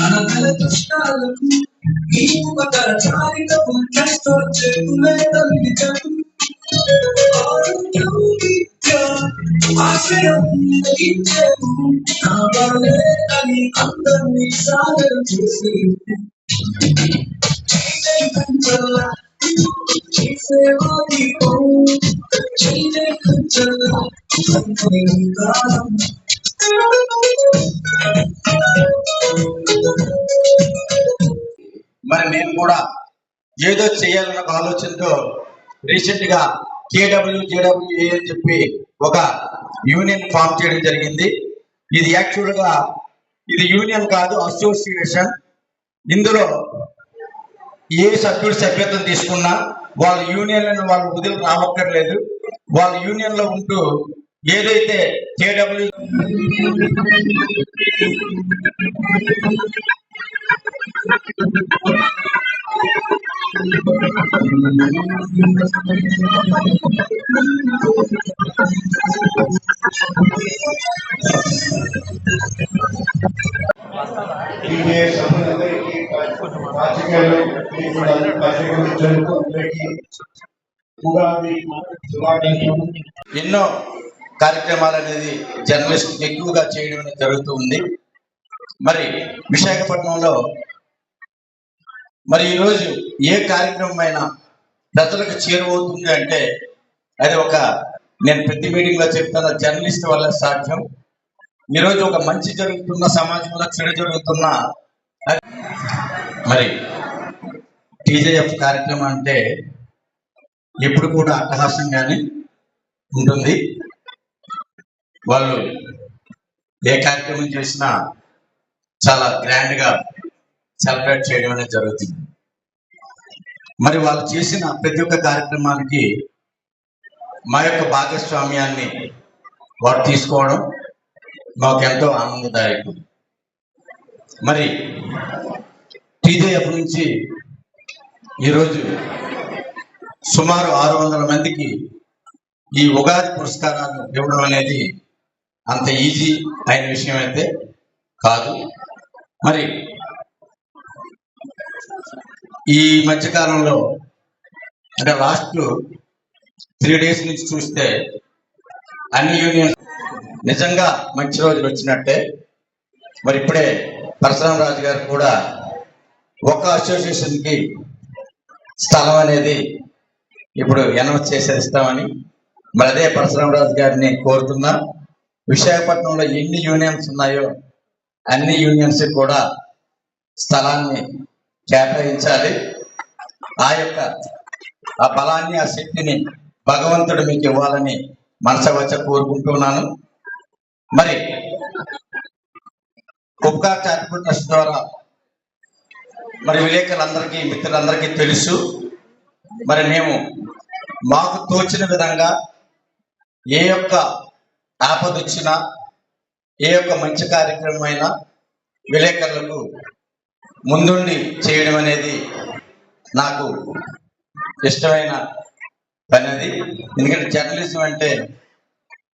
అనగల కష్టాలకు నీవు ఒక చారిటపు ట్రస్ట్ చెప్పులే తల్లిదను ఆరోగ్యం విద్య ఆశ్రయం ఇచ్చేవు నా వల్లే అని అందరినీ సాగరం చేసి చేసేవా దీపం చేసే కంచల్లా కాలం. మరి నేను కూడా ఏదో చేయాలన్న ఆలోచనతో రీసెంట్ గా KWJWA అని చెప్పి ఒక యూనియన్ ఫామ్ చేయడం జరిగింది. ఇది యాక్చువల్ గా ఇది యూనియన్ కాదు, అసోసియేషన్. ఇందులో ఏ సభ్యుడు సభ్యత్వం తీసుకున్నా వాళ్ళ యూనియన్ వాళ్ళు వదిలి రావక్కర్లేదు. వాళ్ళ యూనియన్ లో ఉంటూ ఏదైతే KW ఎన్నో కార్యక్రమాలు అనేది జర్నలిస్ట్ ఎక్కువగా చేయడం అనేది జరుగుతూ ఉంది. మరి విశాఖపట్నంలో మరి ఈరోజు ఏ కార్యక్రమం అయినా ప్రజలకు చేరువవుతుంది అంటే అది ఒక నేను ప్రతి మీటింగ్ లో చెప్తున్న జర్నలిస్ట్ వల్ల సాధ్యం. ఈరోజు ఒక మంచి జరుగుతున్న సమాజంలో చెడు జరుగుతున్న మరి TJF కార్యక్రమం అంటే ఎప్పుడు కూడా అట్టహాసంగానే ఉంటుంది. వాళ్ళు ఏ కార్యక్రమం చేసినా చాలా గ్రాండ్ గా సెలబ్రేట్ చేయడం అనేది జరుగుతుంది. మరి వాళ్ళు చేసిన ప్రతి ఒక్క కార్యక్రమానికి మా యొక్క భాగస్వామ్యాన్ని వారు తీసుకోవడం మాకు ఎంతో ఆనందదాయకం. మరి TJF నుంచి ఈరోజు సుమారు 600 మందికి ఈ ఉగాది పురస్కారాలు ఇవ్వడం అనేది అంత ఈజీ అయిన విషయం అయితే కాదు. మరి ఈ మధ్యకాలంలో అంటే లాస్ట్ 3 days నుంచి చూస్తే అన్ని యూనియన్ నిజంగా మంచి రోజులు వచ్చినట్టే. మరి ఇప్పుడే పరశురామ రాజు గారు కూడా ఒక అసోసియేషన్ కి స్థలం అనేది ఇప్పుడు అనౌన్స్ చేసేస్తామని మరి అదే పరశురామరాజు గారిని కోరుతున్నా. విశాఖపట్నంలో ఎన్ని యూనియన్స్ ఉన్నాయో అన్ని యూనియన్స్ కూడా స్థలాన్ని కేటాయించాలి. ఆ బలాన్ని ఆ శక్తిని భగవంతుడు మీకు ఇవ్వాలని మనసవచ్చ కోరుకుంటున్నాను. మరి ఉపకార్ చారిటబుల్ ట్రస్ట్ ద్వారా మరి విలేకరులందరికీ మిత్రులందరికీ తెలుసు. మరి మేము మాకు తోచిన విధంగా ఏ యొక్క ఆపద వచ్చినా ఏ యొక్క మంచి కార్యక్రమం అయినా విలేకరులకు ముందుండి చేయడం అనేది నాకు ఇష్టమైన పని. అది ఎందుకంటే జర్నలిజం అంటే